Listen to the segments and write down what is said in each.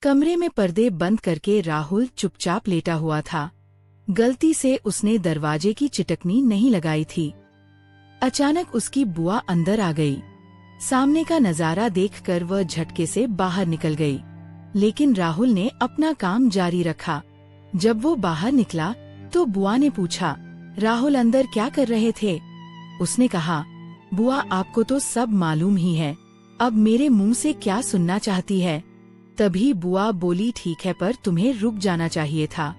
कमरे में पर्दे बंद करके राहुल चुपचाप लेटा हुआ था। गलती से उसने दरवाजे की चिटकनी नहीं लगाई थी। अचानक उसकी बुआ अंदर आ गई। सामने का नजारा देखकर वह झटके से बाहर निकल गई, लेकिन राहुल ने अपना काम जारी रखा। जब वो बाहर निकला तो बुआ ने पूछा, राहुल अंदर क्या कर रहे थे? उसने कहा, बुआ आपको तो सब मालूम ही है, अब मेरे मुंह से क्या सुनना चाहती है? तभी बुआ बोली, ठीक है पर तुम्हें रुक जाना चाहिए था।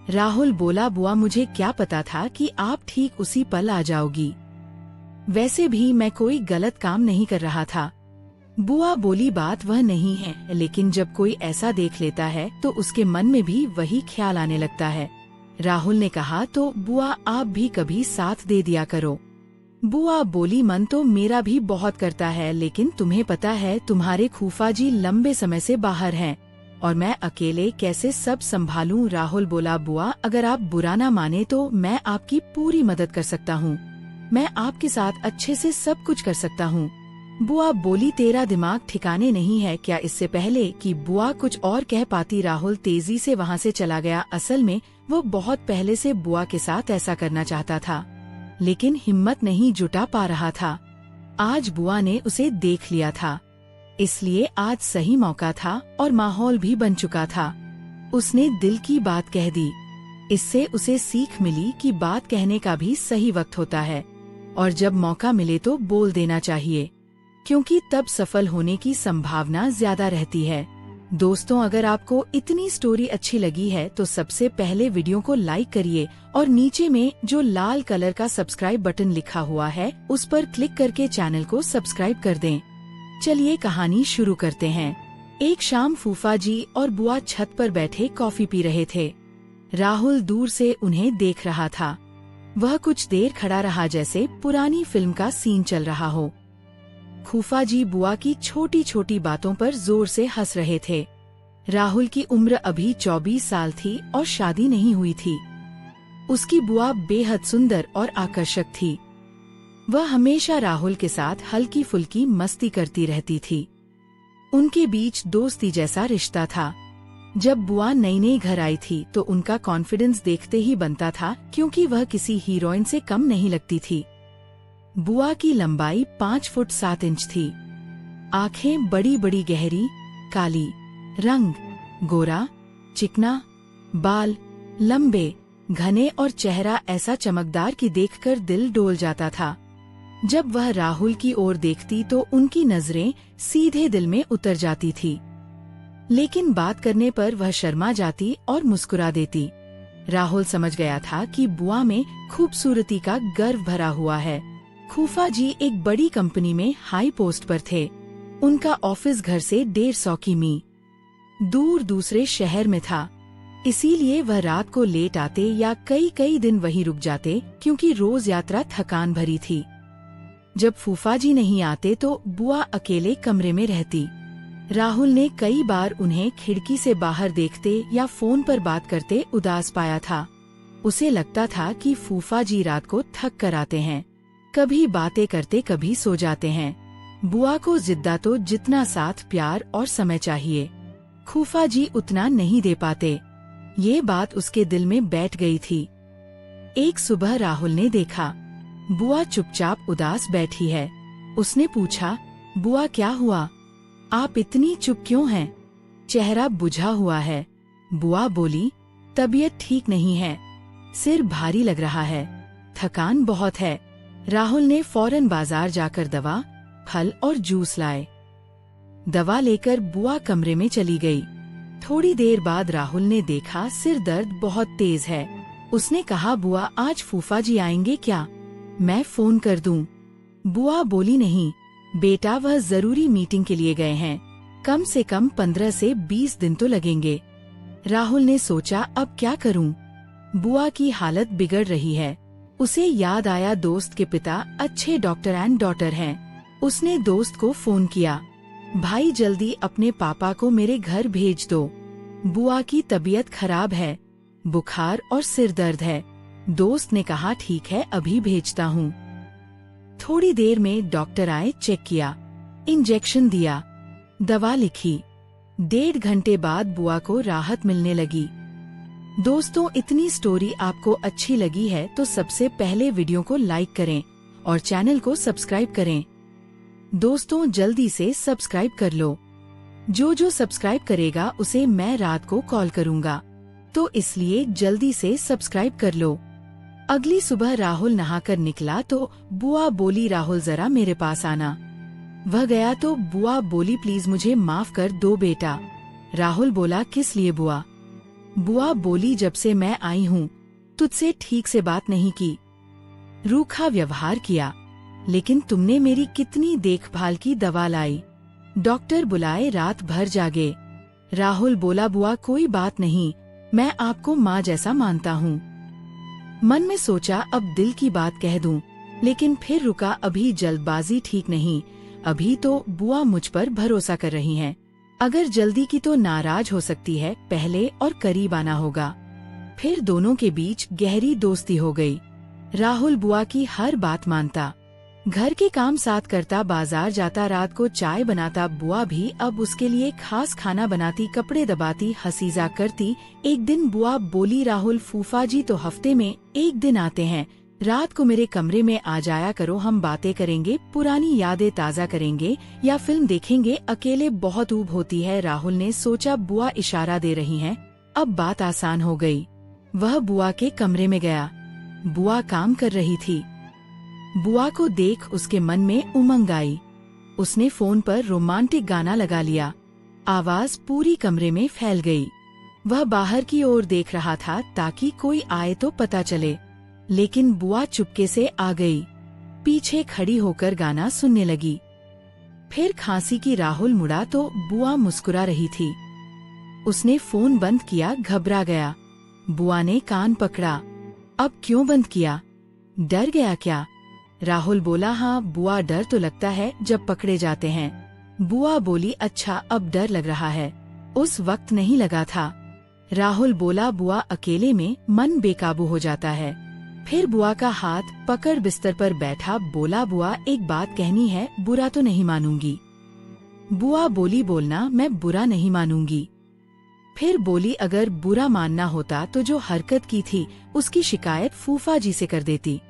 राहुल बोला, बुआ मुझे क्या पता था कि आप ठीक उसी पल आ जाओगी, वैसे भी मैं कोई गलत काम नहीं कर रहा था। बुआ बोली, बात वह नहीं है, लेकिन जब कोई ऐसा देख लेता है तो उसके मन में भी वही ख्याल आने लगता है। राहुल ने कहा, तो बुआ आप भी कभी साथ दे दिया करो। बुआ बोली, मन तो मेरा भी बहुत करता है, लेकिन तुम्हें पता है तुम्हारे फूफा जी लंबे समय से बाहर हैं और मैं अकेले कैसे सब संभालूं। राहुल बोला, बुआ अगर आप बुरा ना माने तो मैं आपकी पूरी मदद कर सकता हूँ, मैं आपके साथ अच्छे से सब कुछ कर सकता हूँ। बुआ बोली, तेरा दिमाग ठिकाने नहीं है क्या? इससे पहले कि बुआ कुछ और कह पाती राहुल तेजी से वहाँ से चला गया। असल में वो बहुत पहले से बुआ के साथ ऐसा करना चाहता था, लेकिन हिम्मत नहीं जुटा पा रहा था। आज बुआ ने उसे देख लिया था, इसलिए आज सही मौका था और माहौल भी बन चुका था। उसने दिल की बात कह दी। इससे उसे सीख मिली कि बात कहने का भी सही वक्त होता है और जब मौका मिले तो बोल देना चाहिए, क्योंकि तब सफल होने की संभावना ज्यादा रहती है। दोस्तों, अगर आपको इतनी स्टोरी अच्छी लगी है तो सबसे पहले वीडियो को लाइक करिए और नीचे में जो लाल कलर का सब्सक्राइब बटन लिखा हुआ है उस पर क्लिक करके चैनल को सब्सक्राइब कर दें। चलिए कहानी शुरू करते हैं। एक शाम फूफा जी और बुआ छत पर बैठे कॉफी पी रहे थे। राहुल दूर से उन्हें देख रहा था। वह कुछ देर खड़ा रहा जैसे पुरानी फिल्म का सीन चल रहा हो। फूफा जी बुआ की छोटी छोटी बातों पर जोर से हंस रहे थे। राहुल की उम्र अभी 24 साल थी और शादी नहीं हुई थी। उसकी बुआ बेहद सुंदर और आकर्षक थी। वह हमेशा राहुल के साथ हल्की फुल्की मस्ती करती रहती थी। उनके बीच दोस्ती जैसा रिश्ता था। जब बुआ नई नई घर आई थी तो उनका कॉन्फिडेंस देखते ही बनता था, क्योंकि वह किसी हीरोइन से कम नहीं लगती थी। बुआ की लंबाई 5 फुट 7 इंच थी। आंखें बड़ी बड़ी गहरी काली, रंग गोरा चिकना, बाल लंबे घने और चेहरा ऐसा चमकदार कि देखकर दिल डोल जाता था। जब वह राहुल की ओर देखती तो उनकी नजरें सीधे दिल में उतर जाती थी, लेकिन बात करने पर वह शर्मा जाती और मुस्कुरा देती। राहुल समझ गया था कि बुआ में खूबसूरती का गर्व भरा हुआ है। फूफा जी एक बड़ी कंपनी में हाई पोस्ट पर थे। उनका ऑफिस घर से 150 किमी दूर दूसरे शहर में था, इसीलिए वह रात को लेट आते या कई कई दिन वहीं रुक जाते, क्योंकि रोज यात्रा थकान भरी थी। जब फूफा जी नहीं आते तो बुआ अकेले कमरे में रहती। राहुल ने कई बार उन्हें खिड़की से बाहर देखते या फोन पर बात करते उदास पाया था। उसे लगता था कि फूफा जी रात को थक कर आते हैं, कभी बातें करते कभी सो जाते हैं। बुआ को जिद्दा तो जितना साथ प्यार और समय चाहिए, फूफा जी उतना नहीं दे पाते। ये बात उसके दिल में बैठ गई थी। एक सुबह राहुल ने देखा बुआ चुपचाप उदास बैठी है। उसने पूछा, बुआ क्या हुआ, आप इतनी चुप क्यों हैं? चेहरा बुझा हुआ है। बुआ बोली, तबीयत ठीक नहीं है, सिर भारी लग रहा है, थकान बहुत है। राहुल ने फौरन बाजार जाकर दवा, फल और जूस लाए। दवा लेकर बुआ कमरे में चली गई। थोड़ी देर बाद राहुल ने देखा सिर दर्द बहुत तेज है। उसने कहा, बुआ आज फूफा जी आएंगे क्या, मैं फोन कर दूं? बुआ बोली, नहीं बेटा, वह जरूरी मीटिंग के लिए गए हैं, कम से कम 15 से 20 दिन तो लगेंगे। राहुल ने सोचा, अब क्या करूं? बुआ की हालत बिगड़ रही है। उसे याद आया दोस्त के पिता अच्छे डॉक्टर एंड डॉटर हैं। उसने दोस्त को फोन किया, भाई जल्दी अपने पापा को मेरे घर भेज दो, बुआ की तबीयत खराब है, बुखार और सिर दर्द है। दोस्त ने कहा, ठीक है अभी भेजता हूँ। थोड़ी देर में डॉक्टर आए, चेक किया, इंजेक्शन दिया, दवा लिखी। 1.5 घंटे बाद बुआ को राहत मिलने लगी। दोस्तों, इतनी स्टोरी आपको अच्छी लगी है तो सबसे पहले वीडियो को लाइक करें और चैनल को सब्सक्राइब करें। दोस्तों, जल्दी से सब्सक्राइब कर लो। जो सब्सक्राइब करेगा उसे मैं रात को कॉल करूँगा, तो इसलिए जल्दी से सब्सक्राइब कर लो। अगली सुबह राहुल नहाकर निकला तो बुआ बोली, राहुल जरा मेरे पास आना। वह गया तो बुआ बोली, प्लीज मुझे माफ कर दो बेटा। राहुल बोला, किस लिए बुआ? बुआ बोली, जब से मैं आई हूँ तुझसे ठीक से बात नहीं की, रूखा व्यवहार किया, लेकिन तुमने मेरी कितनी देखभाल की, दवा लाई, डॉक्टर बुलाए, रात भर जागे। राहुल बोला, बुआ कोई बात नहीं, मैं आपको माँ जैसा मानता हूँ। मन में सोचा अब दिल की बात कह दूं, लेकिन फिर रुका, अभी जल्दबाजी ठीक नहीं, अभी तो बुआ मुझ पर भरोसा कर रही हैं। अगर जल्दी की तो नाराज हो सकती है, पहले और करीब आना होगा। फिर दोनों के बीच गहरी दोस्ती हो गई। राहुल बुआ की हर बात मानता, घर के काम साथ करता, बाजार जाता, रात को चाय बनाता, बुआ भी अब उसके लिए खास खाना बनाती, कपड़े दबाती, हसीजा करती। एक दिन बुआ बोली, राहुल फूफा जी तो हफ्ते में 1 दिन आते हैं, रात को मेरे कमरे में आ जाया करो, हम बातें करेंगे, पुरानी यादें ताज़ा करेंगे या फिल्म देखेंगे, अकेले बहुत ऊब होती है। राहुल ने सोचा बुआ इशारा दे रही हैं, अब बात आसान हो गई। वह बुआ के कमरे में गया। बुआ काम कर रही थी। बुआ को देख उसके मन में उमंग आई। उसने फोन पर रोमांटिक गाना लगा लिया। आवाज पूरी कमरे में फैल गई। वह बाहर की ओर देख रहा था ताकि कोई आए तो पता चले, लेकिन बुआ चुपके से आ गई। पीछे खड़ी होकर गाना सुनने लगी। फिर खांसी की राहुल मुड़ा तो बुआ मुस्कुरा रही थी। उसने फोन बंद किया, घबरा गया। बुआ ने कान पकड़ा, अब क्यों बंद किया? डर गया क्या? राहुल बोला, हाँ बुआ, डर तो लगता है जब पकड़े जाते हैं। बुआ बोली, अच्छा अब डर लग रहा है, उस वक्त नहीं लगा था। राहुल बोला, बुआ अकेले में मन बेकाबू हो जाता है। फिर बुआ का हाथ पकड़ बिस्तर पर बैठा, बोला, बुआ एक बात कहनी है, बुरा तो नहीं मानूंगी। बुआ बोली, बोलना, मैं बुरा नहीं मानूंगी। फिर बोली, अगर बुरा मानना होता तो जो हरकत की थी उसकी शिकायत फूफा जी से कर देती।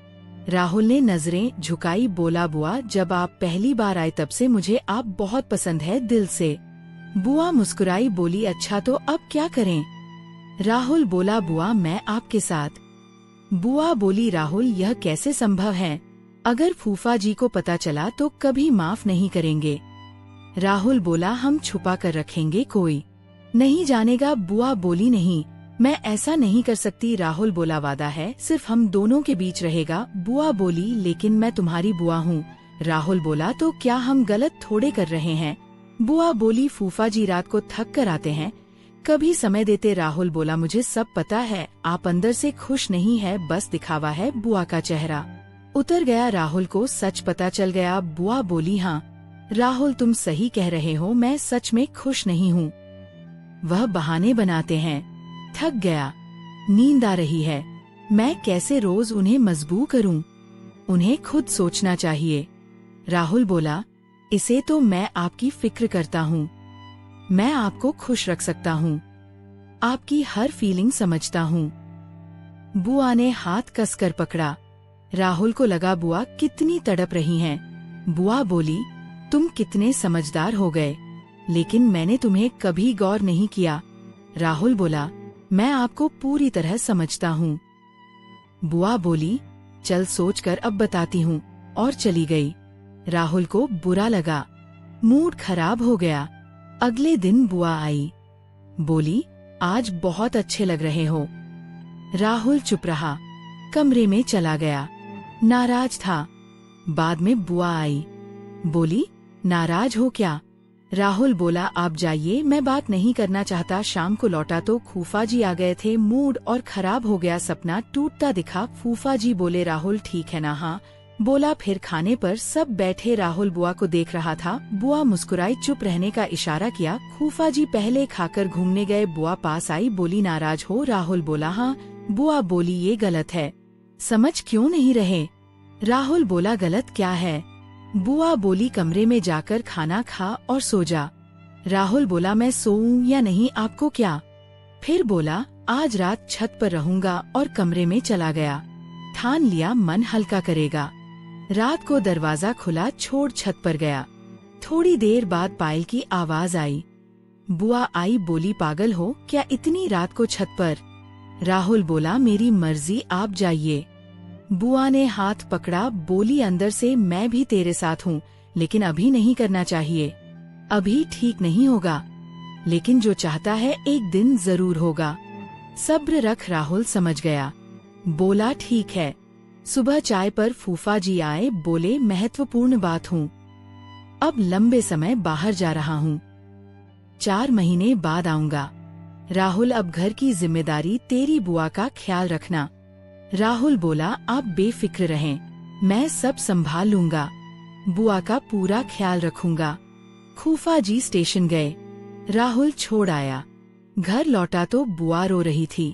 राहुल ने नजरें झुकाई, बोला, बुआ जब आप पहली बार आए तब से मुझे आप बहुत पसंद है, दिल से। बुआ मुस्कुराई, बोली, अच्छा तो अब क्या करें? राहुल बोला, बुआ मैं आपके साथ। बुआ बोली, राहुल यह कैसे संभव है? अगर फूफा जी को पता चला तो कभी माफ नहीं करेंगे। राहुल बोला, हम छुपा कर रखेंगे, कोई नहीं जानेगा। बुआ बोली, नहीं मैं ऐसा नहीं कर सकती। राहुल बोला, वादा है, सिर्फ हम दोनों के बीच रहेगा। बुआ बोली, लेकिन मैं तुम्हारी बुआ हूँ। राहुल बोला, तो क्या हम गलत थोड़े कर रहे हैं? बुआ बोली, फूफा जी रात को थक कर आते हैं, कभी समय देते। राहुल बोला, मुझे सब पता है, आप अंदर से खुश नहीं है, बस दिखावा है। बुआ का चेहरा उतर गया। राहुल को सच पता चल गया। बुआ बोली, हाँ राहुल तुम सही कह रहे हो, मैं सच में खुश नहीं हूँ। वह बहाने बनाते हैं, थक गया, नींद आ रही है, मैं कैसे रोज उन्हें मजबूर करूं? उन्हें खुद सोचना चाहिए। राहुल बोला, इसे तो मैं आपकी फिक्र करता हूँ, मैं आपको खुश रख सकता हूँ, आपकी हर फीलिंग समझता हूँ। बुआ ने हाथ कसकर पकड़ा। राहुल को लगा बुआ कितनी तड़प रही हैं। बुआ बोली, तुम कितने समझदार हो गए, लेकिन मैंने तुम्हें कभी गौर नहीं किया। राहुल बोला, मैं आपको पूरी तरह समझता हूँ। बुआ बोली, चल सोचकर अब बताती हूँ, और चली गई। राहुल को बुरा लगा, मूड खराब हो गया। अगले दिन बुआ आई, बोली, आज बहुत अच्छे लग रहे हो। राहुल चुप रहा, कमरे में चला गया, नाराज था। बाद में बुआ आई, बोली, नाराज हो क्या? राहुल बोला, आप जाइए, मैं बात नहीं करना चाहता। शाम को लौटा तो फूफा जी आ गए थे, मूड और खराब हो गया, सपना टूटता दिखा। फूफा जी बोले, राहुल ठीक है ना? हाँ बोला। फिर खाने पर सब बैठे, राहुल बुआ को देख रहा था। बुआ मुस्कुराई, चुप रहने का इशारा किया। फूफा जी पहले खाकर घूमने गए। बुआ पास आई, बोली, नाराज हो? राहुल बोला, हाँ। बुआ बोली, ये गलत है, समझ क्यों नहीं रहे? राहुल बोला, गलत क्या है? बुआ बोली, कमरे में जाकर खाना खा और सो जा। राहुल बोला, मैं सोऊं या नहीं आपको क्या? फिर बोला, आज रात छत पर रहूंगा और कमरे में चला गया। ठान लिया मन हल्का करेगा। रात को दरवाजा खुला छोड़ छत पर गया। थोड़ी देर बाद पायल की आवाज आई। बुआ आई, बोली, पागल हो क्या इतनी रात को छत पर? राहुल बोला, मेरी मर्जी, आप जाइए। बुआ ने हाथ पकड़ा, बोली, अंदर से मैं भी तेरे साथ हूँ, लेकिन अभी नहीं करना चाहिए। अभी ठीक नहीं होगा, लेकिन जो चाहता है एक दिन जरूर होगा। सब्र रख, राहुल समझ गया। बोला, ठीक है। सुबह चाय पर फूफा जी आए, बोले, महत्वपूर्ण बात हूँ, अब लंबे समय बाहर जा रहा हूँ, 4 महीने बाद आऊंगा। राहुल, अब घर की जिम्मेदारी तेरी बुआ का ख्याल रखना। राहुल बोला, आप बेफिक्र रहें, मैं सब संभाल लूंगा, बुआ का पूरा ख्याल रखूंगा। फूफा जी स्टेशन गए, राहुल छोड़ आया। घर लौटा तो बुआ रो रही थी।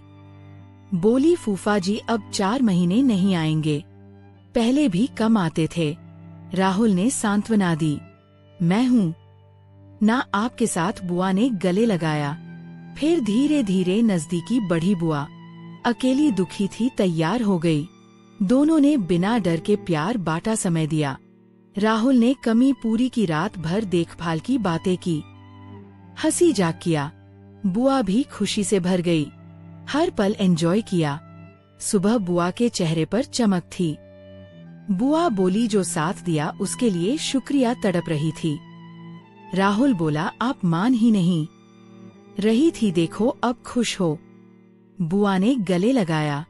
बोली, फूफा जी अब 4 महीने नहीं आएंगे, पहले भी कम आते थे। राहुल ने सांत्वना दी, मैं हूँ ना आपके साथ। बुआ ने गले लगाया। फिर धीरे धीरे नजदीकी बढ़ी बुआ। अकेली दुखी थी, तैयार हो गई। दोनों ने बिना डर के प्यार बांटा, समय दिया। राहुल ने कमी पूरी की, रात भर देखभाल की बातें की, हंसी जाग किया। बुआ भी खुशी से भर गई, हर पल एंजॉय किया। सुबह बुआ के चेहरे पर चमक थी। बुआ बोली, जो साथ दिया उसके लिए शुक्रिया, तड़प रही थी। राहुल बोला, आप मान ही नहीं रही थी, देखो अब खुश हो। बुआ ने गले लगाया,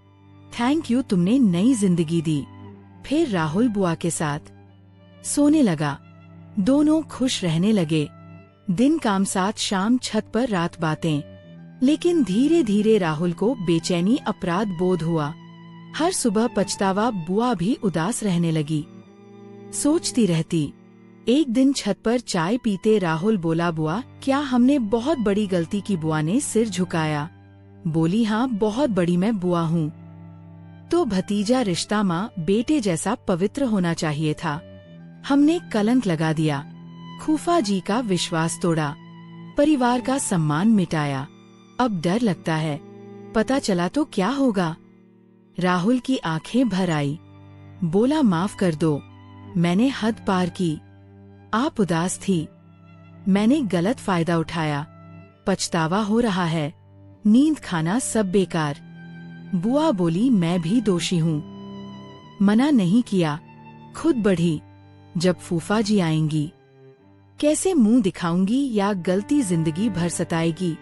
थैंक यू, तुमने नई जिंदगी दी। फिर राहुल बुआ के साथ सोने लगा। दोनों खुश रहने लगे। दिन काम साथ, शाम छत पर, रात बातें। लेकिन धीरे धीरे राहुल को बेचैनी, अपराध बोध हुआ। हर सुबह पछतावा। बुआ भी उदास रहने लगी, सोचती रहती। एक दिन छत पर चाय पीते राहुल बोला, बुआ क्या हमने बहुत बड़ी गलती की? बुआ ने सिर झुकाया, बोली, हाँ बहुत बड़ी, मैं बुआ हूँ तो भतीजा रिश्ता माँ बेटे जैसा पवित्र होना चाहिए था। हमने कलंक लगा दिया, फूफा जी का विश्वास तोड़ा, परिवार का सम्मान मिटाया। अब डर लगता है, पता चला तो क्या होगा? राहुल की आंखें भर आई, बोला, माफ कर दो, मैंने हद पार की। आप उदास थी, मैंने गलत फायदा उठाया, पछतावा हो रहा है, नींद खाना सब बेकार। बुआ बोली, मैं भी दोषी हूँ, मना नहीं किया, खुद बढ़ी। जब फूफा जी आएंगी कैसे मुंह दिखाऊंगी, या गलती जिंदगी भर सताएगी।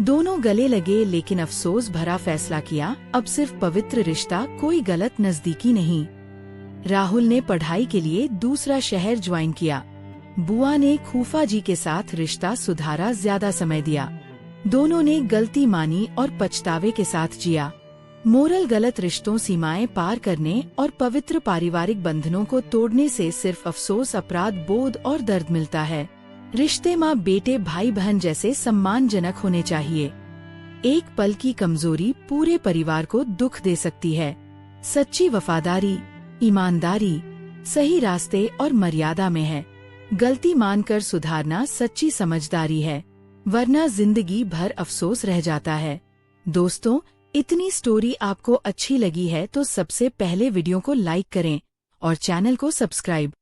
दोनों गले लगे, लेकिन अफसोस भरा फैसला किया, अब सिर्फ पवित्र रिश्ता, कोई गलत नजदीकी नहीं। राहुल ने पढ़ाई के लिए दूसरा शहर ज्वाइन किया। बुआ ने फूफा जी के साथ रिश्ता सुधारा, ज्यादा समय दिया। दोनों ने गलती मानी और पछतावे के साथ जिया। मोरल, गलत रिश्तों सीमाएं पार करने और पवित्र पारिवारिक बंधनों को तोड़ने से सिर्फ अफसोस, अपराध बोध और दर्द मिलता है। रिश्ते माँ बेटे, भाई बहन जैसे सम्मानजनक होने चाहिए। एक पल की कमजोरी पूरे परिवार को दुख दे सकती है। सच्ची वफादारी, ईमानदारी, सही रास्ते और मर्यादा में है। गलती मानकर सुधारना सच्ची समझदारी है, वरना जिंदगी भर अफसोस रह जाता है। दोस्तों, इतनी स्टोरी आपको अच्छी लगी है तो सबसे पहले वीडियो को लाइक करें और चैनल को सब्सक्राइब